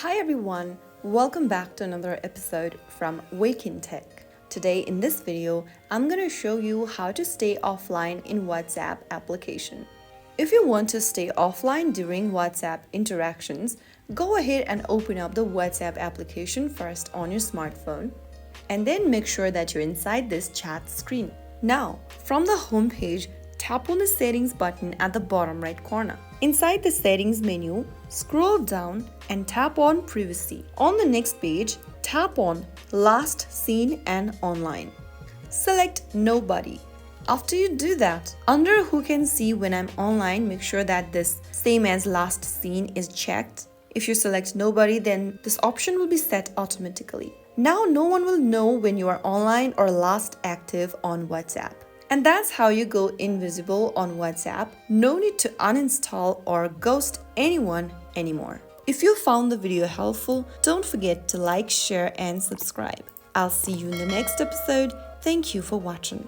Hi everyone, welcome back to another episode from Wake&Tech. Today in this video, I'm going to show you how to stay offline in WhatsApp application. If you want to stay offline during WhatsApp interactions, go ahead and open up the WhatsApp application first on your smartphone and then make sure that you're inside this chat screen. Now, from the home page, tap on the settings button at the bottom right corner. Inside the settings menu, scroll down and tap on privacy. On the next page, tap on last seen and online. Select nobody. After you do that, under who can see when I'm online, make sure that this same as last seen is checked. If you select nobody, then this option will be set automatically. Now no one will know when you are online or last active on WhatsApp. And that's how you go invisible on WhatsApp. No need to uninstall or ghost anyone anymore. If you found the video helpful, don't forget to like, share, and subscribe. I'll see you in the next episode. Thank you for watching.